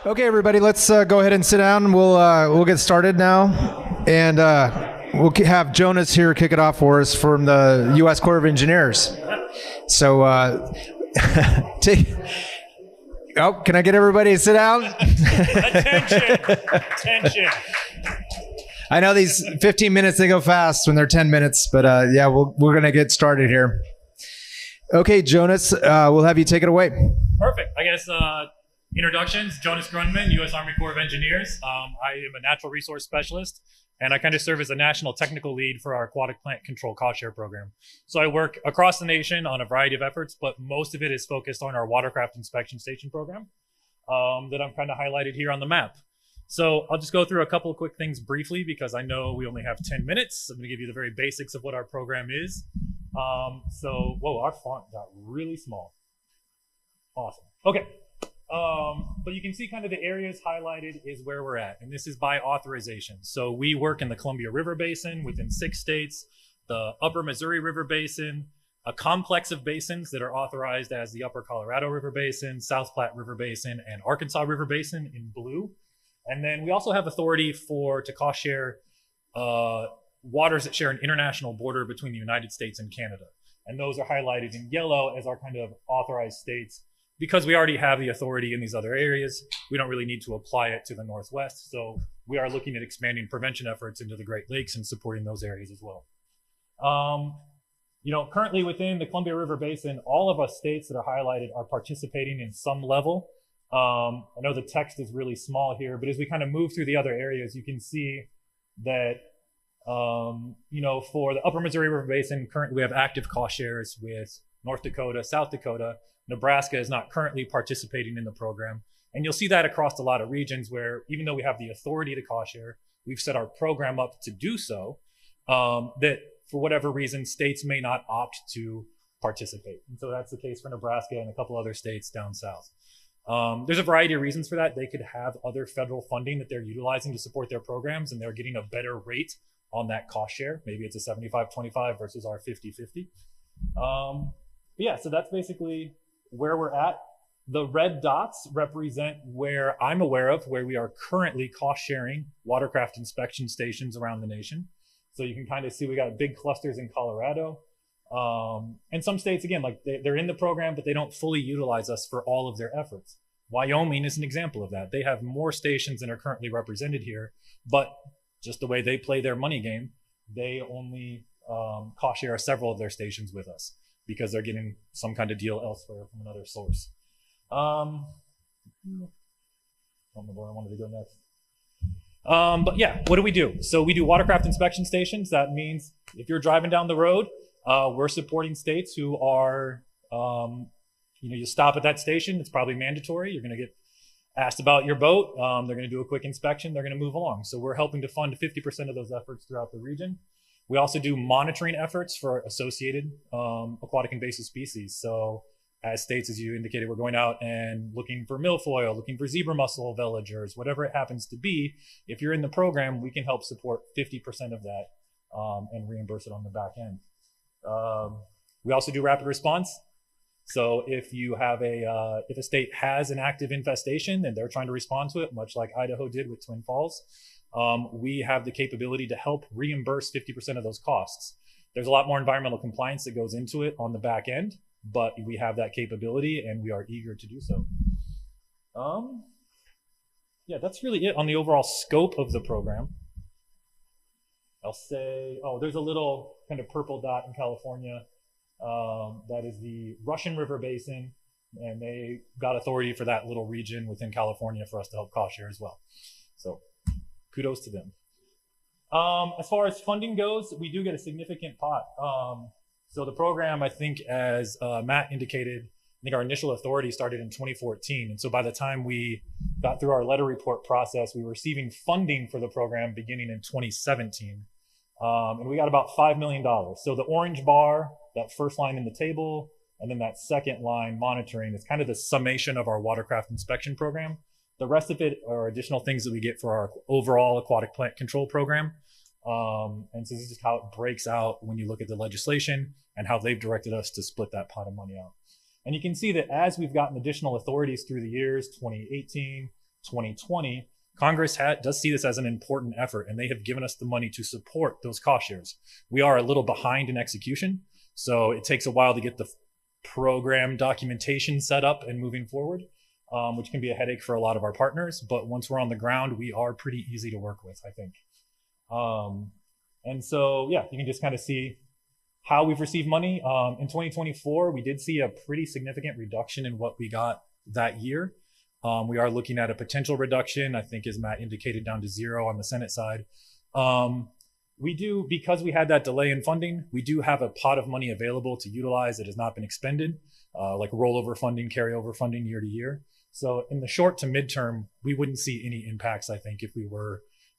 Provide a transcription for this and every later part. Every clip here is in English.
Okay, everybody, let's go ahead and sit down. We'll get started now, and we'll have Jonas here kick it off for us from the U.S. Corps of Engineers. So, can I get everybody to sit down? Attention. I know these 15 minutes, they go fast when they're 10 minutes, but yeah, we're gonna get started here. Okay, Jonas, we'll have you take it away. Perfect. I guess introductions. Jonas Grundman, U.S. Army Corps of Engineers. I am a natural resource specialist, and I kind of serve as a national technical lead for our aquatic plant control cost share program. So I work across the nation on a variety of efforts, but most of it is focused on our watercraft inspection station program that I'm kind of highlighted here on the map. So I'll just go through a couple of quick things briefly because I know we only have 10 minutes. I'm going to give you the very basics of what our program is. Whoa, our font got really small. Awesome. Okay. But you can see kind of the areas highlighted is where we're at, and this is by authorization. So we work in the Columbia River Basin within 6 states, the Upper Missouri River Basin, a complex of basins that are authorized as the Upper Colorado River Basin, South Platte River Basin, and Arkansas River Basin in blue. And then we also have authority to cost share waters that share an international border between the United States and Canada. And those are highlighted in yellow as our kind of authorized states. Because we already have the authority in these other areas, we don't really need to apply it to the Northwest. So we are looking at expanding prevention efforts into the Great Lakes and supporting those areas as well. Currently within the Columbia River Basin, all of us states that are highlighted are participating in some level. I know the text is really small here, but as we kind of move through the other areas, you can see that, for the Upper Missouri River Basin, currently we have active cost shares with North Dakota, South Dakota. Nebraska is not currently participating in the program. And you'll see that across a lot of regions where even though we have the authority to cost share, we've set our program up to do so, that for whatever reason, states may not opt to participate. And so that's the case for Nebraska and a couple other states down south. There's a variety of reasons for that. They could have other federal funding that they're utilizing to support their programs, and they're getting a better rate on that cost share. Maybe it's a 75-25 versus our 50-50. Yeah, so that's basically where we're at. The red dots represent where I'm aware of where we are currently cost sharing watercraft inspection stations around the nation. So you can kind of see we got big clusters in Colorado. And some states, again, like they're in the program, but they don't fully utilize us for all of their efforts. Wyoming is an example of that. They have more stations than are currently represented here, but just the way they play their money game, they only cost share several of their stations with us, because they're getting some kind of deal elsewhere from another source. I don't know where I wanted to go next. But yeah, what do we do? So we do watercraft inspection stations. That means if you're driving down the road, we're supporting states who are, you stop at that station. It's probably mandatory. You're going to get asked about your boat. They're going to do a quick inspection. They're going to move along. So we're helping to fund 50% of those efforts throughout the region. We also do monitoring efforts for associated aquatic invasive species. So as states, as you indicated, we're going out and looking for milfoil, looking for zebra mussel veligers, whatever it happens to be. If you're in the program, we can help support 50% of that and reimburse it on the back end. We also do rapid response. So if you have if a state has an active infestation and they're trying to respond to it, much like Idaho did with Twin Falls, we have the capability to help reimburse 50% of those costs. There's a lot more environmental compliance that goes into it on the back end, but we have that capability and we are eager to do so. Yeah, that's really it on the overall scope of the program. I'll say, there's a little kind of purple dot in California. That is the Russian River Basin, and they got authority for that little region within California for us to help cost share as well. So kudos to them. As far as funding goes, we do get a significant pot. So the program, I think, as Matt indicated, I think our initial authority started in 2014. And so by the time we got through our letter report process, we were receiving funding for the program beginning in 2017. And we got about $5 million. So the orange bar, that first line in the table, and then that second line monitoring is kind of the summation of our watercraft inspection program. The rest of it are additional things that we get for our overall aquatic plant control program. And so this is how it breaks out when you look at the legislation and how they've directed us to split that pot of money out. And you can see that as we've gotten additional authorities through the years, 2018, 2020, Congress does see this as an important effort, and they have given us the money to support those cost shares. We are a little behind in execution, so it takes a while to get the program documentation set up and moving forward, which can be a headache for a lot of our partners. But once we're on the ground, we are pretty easy to work with, I think. And so, yeah, you can just kind of see how we've received money. In 2024, we did see a pretty significant reduction in what we got that year. We are looking at a potential reduction, I think, as Matt indicated, down to 0 on the Senate side. We do, because we had that delay in funding, we do have a pot of money available to utilize that has not been expended, like rollover funding, carryover funding year to year. So in the short to midterm, we wouldn't see any impacts, I think, if we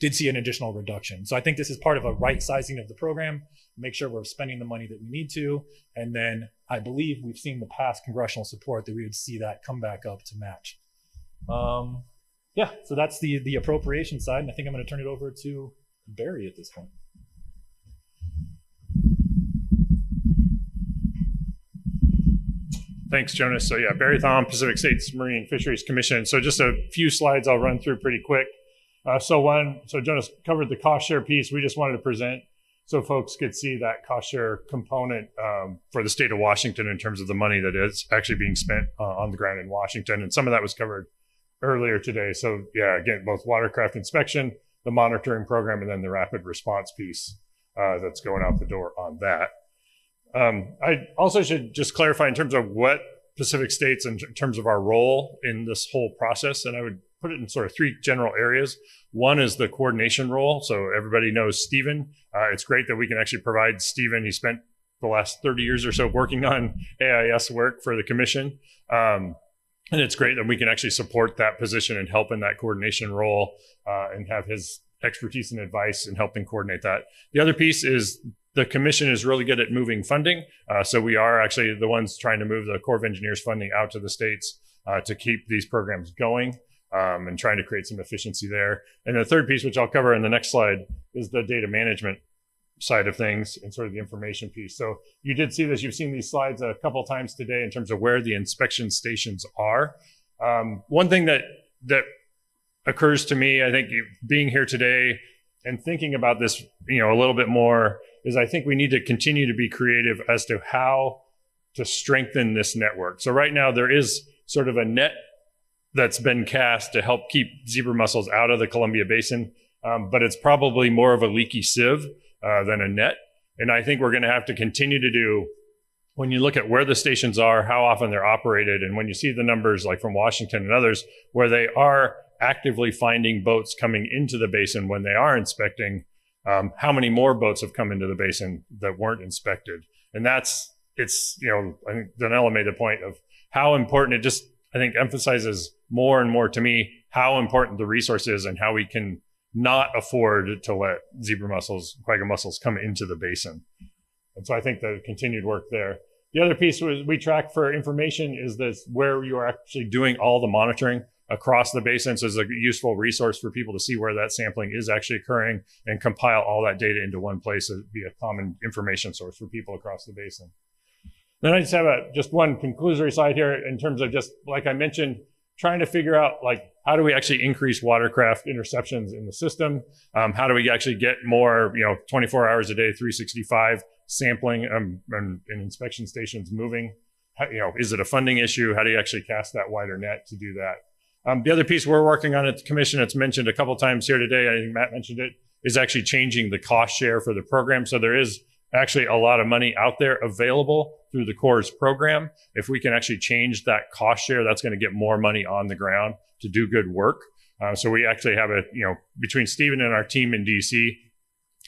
did see an additional reduction. So I think this is part of a right sizing of the program, make sure we're spending the money that we need to. And then I believe we've seen the past congressional support that we would see that come back up to match. Yeah, so that's the appropriation side. And I think I'm going to turn it over to Barry at this point. Thanks, Jonas. So yeah, Barry Thom, Pacific States Marine Fisheries Commission. So just a few slides I'll run through pretty quick. So Jonas covered the cost share piece. We just wanted to present so folks could see that cost share component for the state of Washington in terms of the money that is actually being spent on the ground in Washington. And some of that was covered earlier today. So yeah, again, both watercraft inspection, the monitoring program, and then the rapid response piece that's going out the door on that. I also should just clarify in terms of what Pacific States, in terms of our role in this whole process, and I would put it in sort of 3 general areas. One is the coordination role. So everybody knows Stephen. It's great that we can actually provide Stephen. He spent the last 30 years or so working on AIS work for the commission. And it's great that we can actually support that position and help in that coordination role and have his expertise and advice in helping coordinate that. The other piece is the commission is really good at moving funding. So we are actually the ones trying to move the Corps of Engineers funding out to the states to keep these programs going and trying to create some efficiency there. And the third piece, which I'll cover in the next slide, is the data management side of things and sort of the information piece. So you did see this, you've seen these slides a couple of times today in terms of where the inspection stations are. One thing that occurs to me, I think being here today and thinking about this, a little bit more, is I think we need to continue to be creative as to how to strengthen this network. So right now there is sort of a net that's been cast to help keep zebra mussels out of the Columbia Basin, but it's probably more of a leaky sieve than a net. And I think we're going to have to continue to do, when you look at where the stations are, how often they're operated, and when you see the numbers like from Washington and others, where they are actively finding boats coming into the basin when they are inspecting, how many more boats have come into the basin that weren't inspected. And I think Donella made the point of how important it just, I think, emphasizes more and more to me how important the resource is and how we can not afford to let zebra mussels, quagga mussels come into the basin. And so I think the continued work there. The other piece we track for information is this, where you are actually doing all the monitoring across the basin. So it's a useful resource for people to see where that sampling is actually occurring and compile all that data into one place to be a common information source for people across the basin. Then I just have just one conclusory slide here in terms of just, like I mentioned, trying to figure out how do we actually increase watercraft interceptions in the system? How do we actually get more, 24 hours a day, 365 sampling and inspection stations moving? Is it a funding issue? How do you actually cast that wider net to do that? The other piece we're working on at the commission, it's mentioned a couple of times here today, I think Matt mentioned it, is actually changing the cost share for the program. So there is actually a lot of money out there available through the Corps' program. If we can actually change that cost share, that's going to get more money on the ground to do good work. So we actually have between Stephen and our team in DC,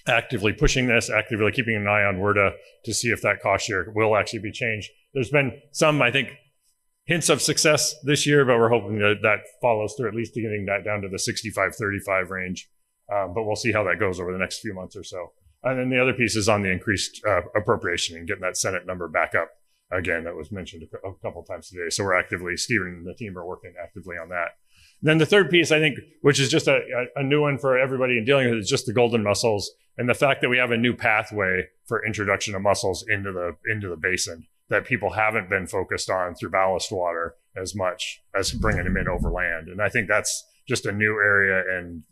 actively pushing this, actively keeping an eye on WRDA to see if that cost share will actually be changed. There's been some, I think, hints of success this year, but we're hoping that follows through, at least to getting that down to the 65-35 range. But we'll see how that goes over the next few months or so. And then the other piece is on the increased appropriation and getting that Senate number back up. Again, that was mentioned a couple of times today. So we're actively, Stephen and the team are working actively on that. Then the third piece, I think, which is just a new one for everybody in dealing with it, is just the golden mussels and the fact that we have a new pathway for introduction of mussels into the basin that people haven't been focused on through ballast water as much as bringing them in over land. And I think that's just a new area,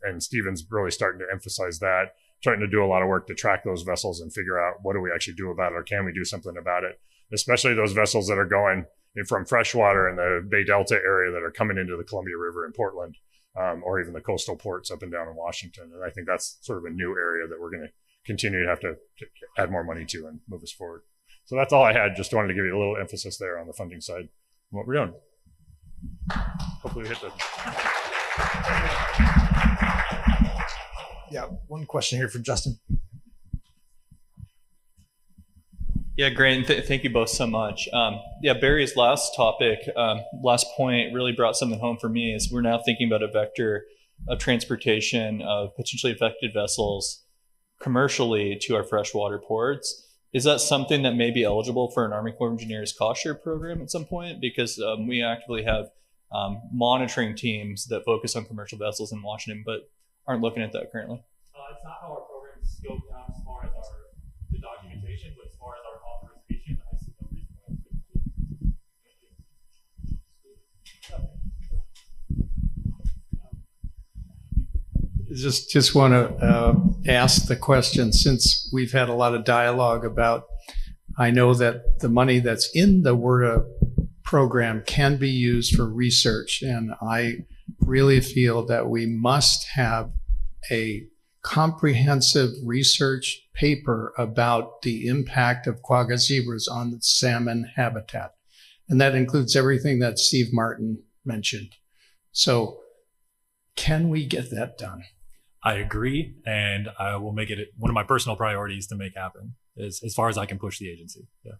and Stephen's really starting to emphasize that, starting to do a lot of work to track those vessels and figure out what do we actually do about it, or can we do something about it, especially those vessels that are going from freshwater in the Bay Delta area that are coming into the Columbia River in Portland, or even the coastal ports up and down in Washington. And I think that's sort of a new area that we're going to continue to have to add more money to and move us forward. So that's all I had. Just wanted to give you a little emphasis there on the funding side, what we're doing. Hopefully we hit the... Yeah, one question here from Justin. Yeah, great. And thank you both so much. Barry's last topic, last point really brought something home for me is we're now thinking about a vector of transportation of potentially affected vessels commercially to our freshwater ports. Is that something that may be eligible for an Army Corps of Engineers cost share program at some point? Because we actively have monitoring teams that focus on commercial vessels in Washington, but aren't looking at that currently. It's not how our program is scoped out as far as the documentation, but as far as our authorization, I see no reason why it couldn't. Just want to ask the question, since we've had a lot of dialogue about, I know that the money that's in the WRDA program can be used for research, and I really feel that we must have a comprehensive research paper about the impact of quagga zebras on the salmon habitat. And that includes everything that Steve Martin mentioned. So can we get that done? I agree, and I will make it one of my personal priorities to make happen as far as I can push the agency. Yeah.